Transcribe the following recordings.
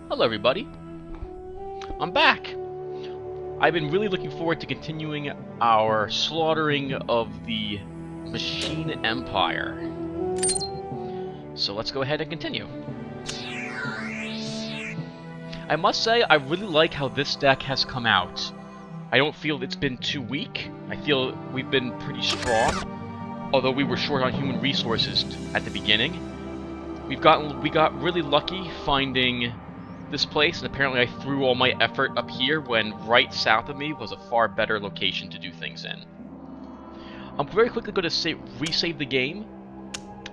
Hello everybody, I'm back! I've been really looking forward to continuing our slaughtering of the Machine Empire. So let's go ahead and continue. I must say, I really like how this deck has come out. I don't feel it's been too weak. I feel we've been pretty strong, although we were short on human resources at the beginning. We got really lucky finding this place, and apparently I threw all my effort up here when right south of me was a far better location to do things in. I'm very quickly going to resave the game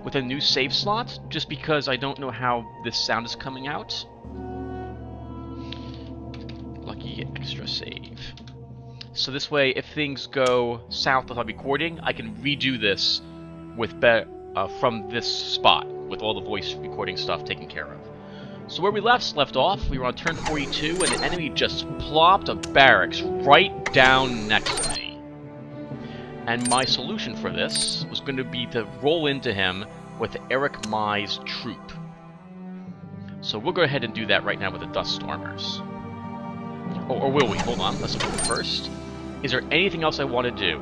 with a new save slot, just because I don't know how this sound is coming out. Lucky extra save. So this way, if things go south while I'm recording, I can redo this with from this spot, with all the voice recording stuff taken care of. So where we left off, we were on turn 42, and the enemy just plopped a barracks right down next to me. And my solution for this was going to be to roll into him with Eric Mai's troop. So we'll go ahead and do that right now with the Dust Stormers. Oh, or will we? Hold on, let's look at it first. Is there anything else I want to do?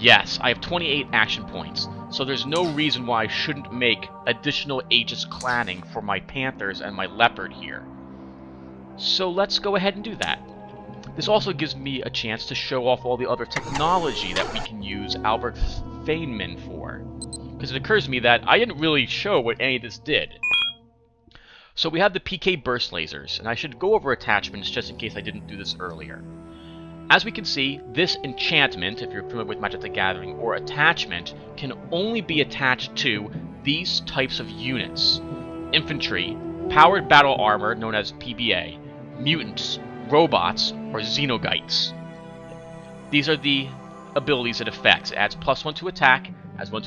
Yes, I have 28 action points, so there's no reason why I shouldn't make additional Aegis cladding for my Panthers and my Leopard here. So let's go ahead and do that. This also gives me a chance to show off all the other technology that we can use Albert Feynman for. Because it occurs to me that I didn't really show what any of this did. So we have the PK burst lasers, and I should go over attachments just in case I didn't do this earlier. As we can see, this enchantment, if you're familiar with Magic the Gathering, or attachment, can only be attached to these types of units. Infantry, powered battle armor, known as PBA, mutants, robots, or xenogites. These are the abilities it affects. It adds +1 to attack, adds 1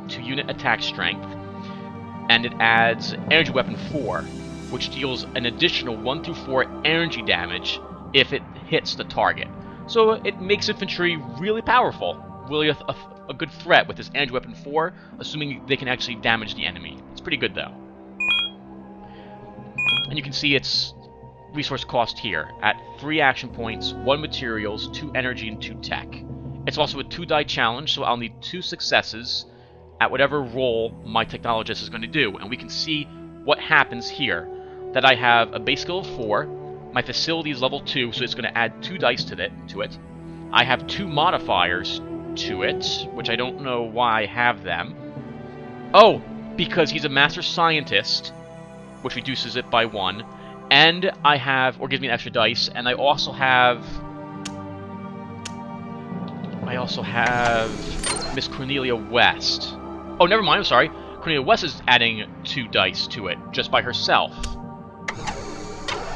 to unit attack strength, and it adds Energy Weapon 4, which deals an additional 1 through 4 energy damage if it hits the target. So it makes infantry really powerful, really a good threat with this Energy Weapon 4, assuming they can actually damage the enemy. It's pretty good though. And you can see its resource cost here at 3 action points, 1 materials, 2 energy, and 2 tech. It's also a 2-die challenge, so I'll need 2 successes at whatever roll my technologist is going to do. And we can see what happens here. That I have a base skill of 4, my facility is level 2, so it's going to add 2 dice to it. I have 2 modifiers to it, which I don't know why I have them. Oh, because he's a master scientist, which reduces it by 1. And I have, or gives me an extra dice, and I also have Miss Cornelia West. Oh, never mind, I'm sorry. Cornelia West is adding 2 dice to it, just by herself.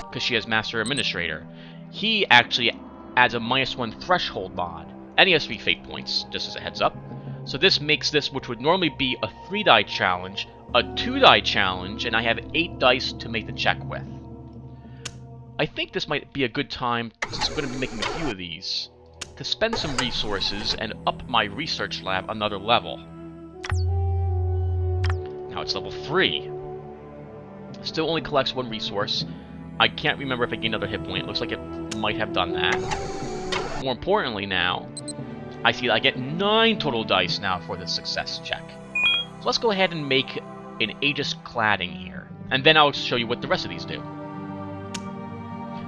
Because she has Master Administrator. He actually adds a -1 threshold mod. And he has 3 fate points, just as a heads up. So this makes this, which would normally be a 3-die challenge, a 2-die challenge, and I have 8 dice to make the check with. I think this might be a good time, since I'm going to be making a few of these, to spend some resources and up my research lab another level. Now it's level 3. Still only collects 1 resource. I can't remember if I gained another hit point. It looks like it might have done that. More importantly now, I see that I get 9 total dice now for the success check. So let's go ahead and make an Aegis cladding here. And then I'll show you what the rest of these do.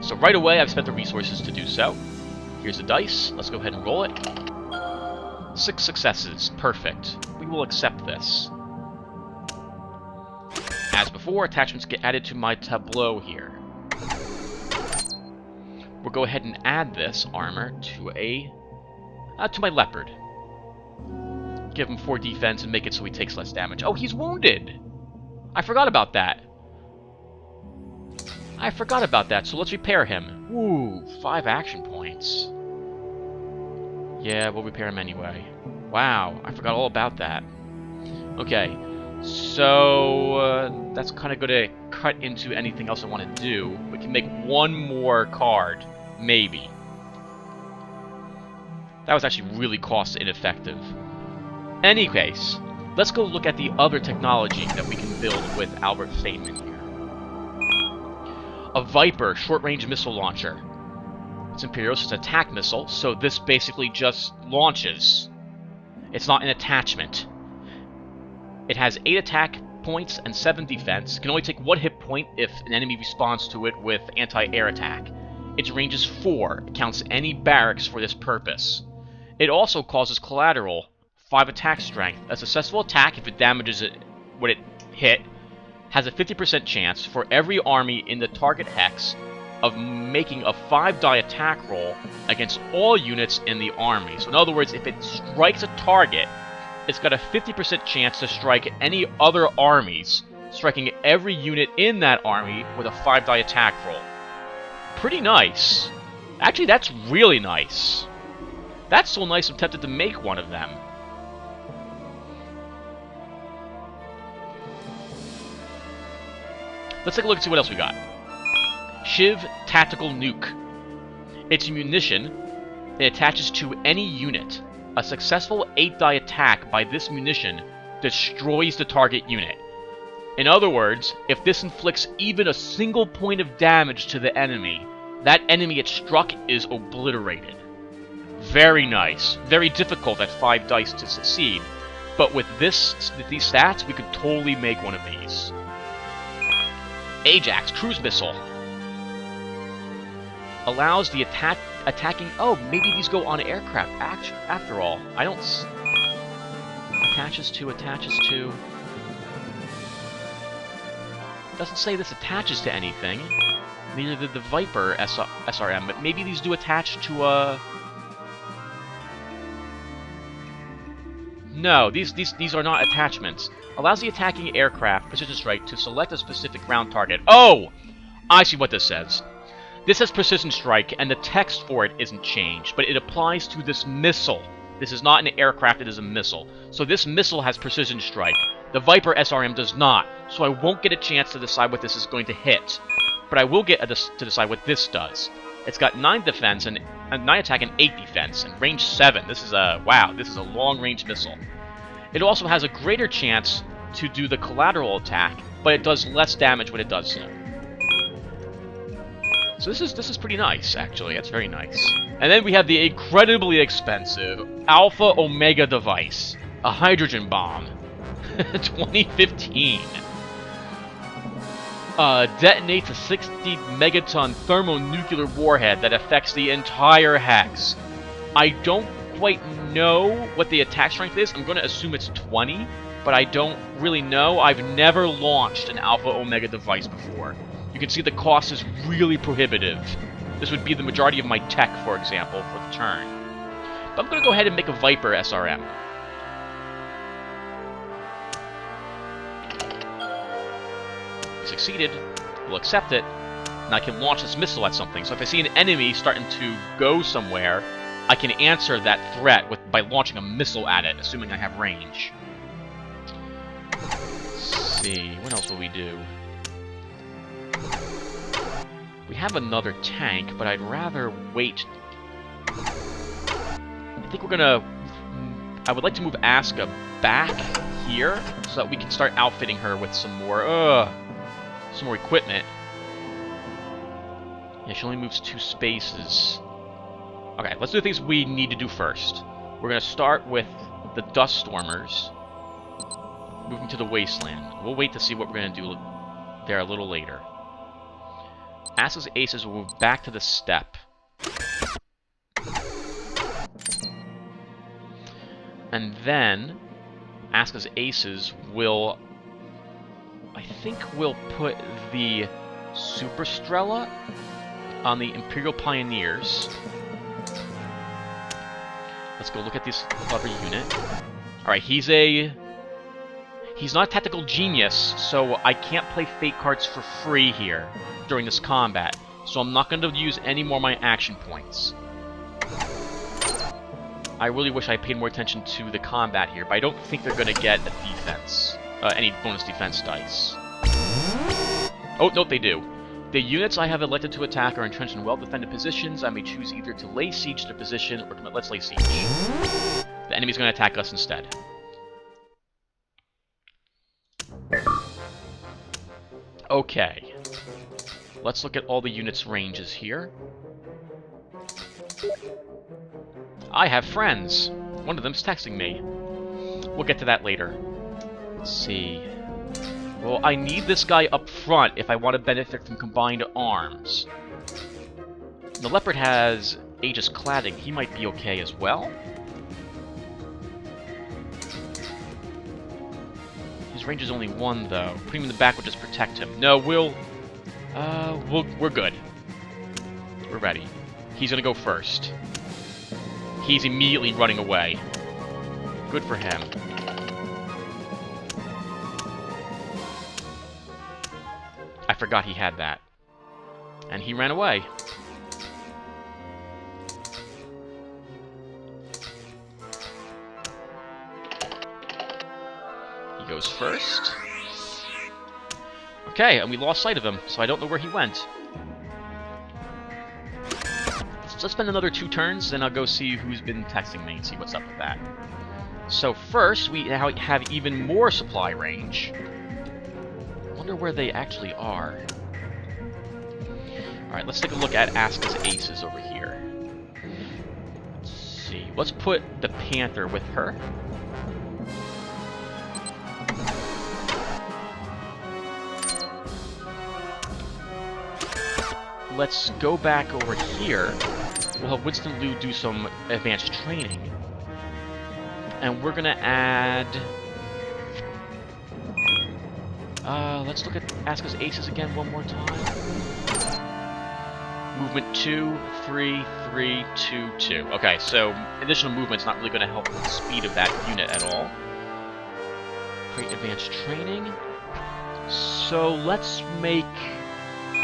So right away, I've spent the resources to do so. Here's the dice. Let's go ahead and roll it. 6 successes. Perfect. We will accept this. As before, attachments get added to my tableau here. We'll go ahead and add this armor to my Leopard. Give him 4 defense and make it so he takes less damage. Oh, he's wounded! I forgot about that. So let's repair him. Ooh, 5 action points. Yeah, we'll repair him anyway. Wow, I forgot all about that. Okay, so that's kind of going to cut into anything else I want to do. We can make 1 more card, maybe. That was actually really cost ineffective. Any case, let's go look at the other technology that we can build with Albert Feynman here. A Viper short-range missile launcher. It's Imperial, so it's an attack missile, so this basically just launches. It's not an attachment. It has 8 attack points and 7 defense. It can only take 1 hit point if an enemy responds to it with anti-air attack. Its range is 4. It counts any barracks for this purpose. It also causes collateral, 5 attack strength. A successful attack, if it damages it when it hit, has a 50% chance for every army in the target hex of making a 5-die attack roll against all units in the army. So in other words, if it strikes a target, it's got a 50% chance to strike any other armies, striking every unit in that army with a 5-die attack roll. Pretty nice. Actually, that's really nice. That's so nice I'm tempted to make one of them. Let's take a look and see what else we got. Shiv Tactical Nuke. It's a munition. It attaches to any unit. A successful 8-die attack by this munition destroys the target unit. In other words, if this inflicts even a single point of damage to the enemy, that enemy it struck is obliterated. Very nice. Very difficult at 5 dice to succeed. But with these stats, we could totally make one of these. Ajax Cruise Missile. Allows the attacking... Oh, maybe these go on aircraft after all. I don't... Attaches to... Doesn't say this attaches to anything. Neither did the Viper SRM, but maybe these do attach to a... No, these are not attachments. Allows the attacking aircraft precision strike to select a specific ground target. Oh! I see what this says. This says precision strike, and the text for it isn't changed, but it applies to this missile. This is not an aircraft, it is a missile. So this missile has precision strike. The Viper SRM does not, so I won't get a chance to decide what this is going to hit. But I will get to decide what this does. It's got 9 defense and 9 attack and 8 defense, and range 7. This is a wow. This is a long-range missile. It also has a greater chance to do the collateral attack, but it does less damage when it does so. So this is pretty nice, actually. That's very nice. And then we have the incredibly expensive Alpha Omega device, a hydrogen bomb, 2015. Detonates a 60-megaton thermonuclear warhead that affects the entire hex. I don't quite know what the attack strength is. I'm going to assume it's 20, but I don't really know. I've never launched an Alpha Omega device before. You can see the cost is really prohibitive. This would be the majority of my tech, for example, for the turn. But I'm going to go ahead and make a Viper SRM. Succeeded, we'll accept it, and I can launch this missile at something. So if I see an enemy starting to go somewhere, I can answer that threat by launching a missile at it, assuming I have range. Let's see, what else will we do? We have another tank, but I'd rather wait. I think we're gonna... I would like to move Asuka back here, so that we can start outfitting her with some more equipment. Yeah, she only moves 2 spaces. Okay, let's do the things we need to do first. We're going to start with the Dust Stormers, moving to the Wasteland. We'll wait to see what we're going to do there a little later. Asuka's Aces will move back to the steppe. And then, Asuka's Aces will... I think we'll put the Super Strela on the Imperial Pioneers. Let's go look at this clever unit. Alright, he's not a tactical genius, so I can't play fate cards for free here during this combat. So I'm not going to use any more of my action points. I really wish I paid more attention to the combat here, but I don't think they're going to get a defense. Any bonus defense dice. Oh, no, they do. The units I have elected to attack are entrenched in well-defended positions. I may choose either to lay siege to the position or to let's lay siege. The enemy's going to attack us instead. Okay. Let's look at all the units' ranges here. I have friends. One of them's texting me. We'll get to that later. Let's see. Well, I need this guy up front if I want to benefit from combined arms. The Leopard has Aegis cladding. He might be okay as well. His range is only 1, though. Putting him in the back would just protect him. No, we're good. We're ready. He's gonna go first. He's immediately running away. Good for him. I forgot he had that. And he ran away. He goes first. Okay, and we lost sight of him, so I don't know where he went. Let's spend another 2 turns, then I'll go see who's been texting me and see what's up with that. So first, we now have even more supply range. Wonder where they actually are. Alright, let's take a look at Aska's aces over here. Let's see. Let's put the Panther with her. Let's go back over here. We'll have Winston Liu do some advanced training. And we're gonna add... let's look at Aska's aces again one more time. Movement 2, 3, 3, 2, 2. Okay, so additional movement's not really gonna help with the speed of that unit at all. Create advanced training. So let's make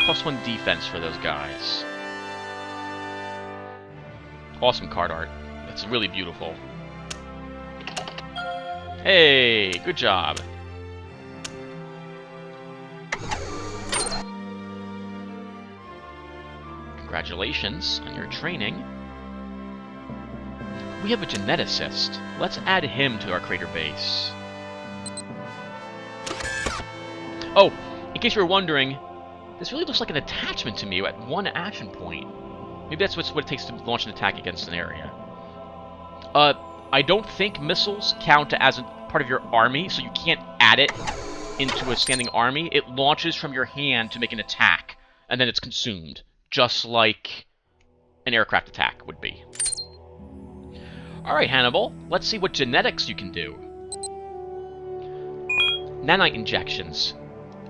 +1 defense for those guys. Awesome card art. It's really beautiful. Hey, good job. Congratulations on your training. We have a geneticist. Let's add him to our crater base. Oh, in case you were wondering, this really looks like an attachment to me at 1 action point. Maybe that's what it takes to launch an attack against an area. I don't think missiles count as a part of your army, so you can't add it into a standing army. It launches from your hand to make an attack, and then it's consumed, just like an aircraft attack would be. Alright, Hannibal, let's see what genetics you can do. Nanite injections.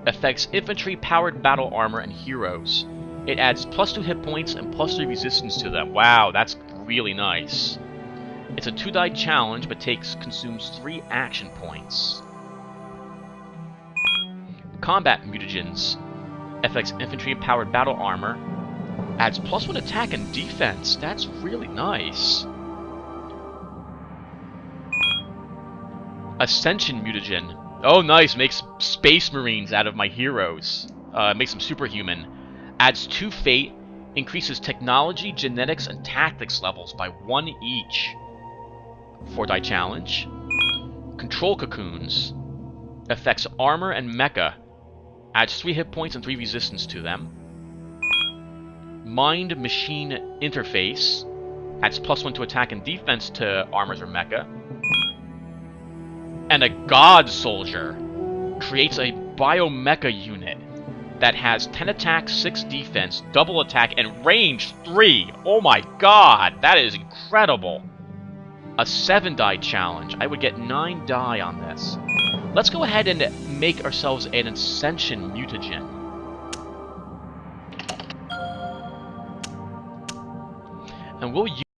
Affects infantry, powered battle armor, and heroes. It adds +2 hit points and +3 resistance to them. Wow, that's really nice. It's a 2-die challenge, but consumes 3 action points. Combat mutagens. Affects infantry and powered battle armor. Adds +1 attack and defense. That's really nice. Ascension mutagen. Oh, nice. Makes space marines out of my heroes. Makes them superhuman. Adds 2 fate. Increases technology, genetics, and tactics levels by 1 each. 4-die challenge. Control cocoons. Affects armor and mecha. Adds 3 hit points and 3 resistance to them. Mind-machine interface. Adds +1 to attack and defense to armors or mecha. And a God Soldier. Creates a biomecha unit that has 10 attack, 6 defense, double attack, and range 3. Oh my god, that is incredible. A 7-die challenge. I would get 9 die on this. Let's go ahead and make ourselves an Ascension mutagen. And we'll use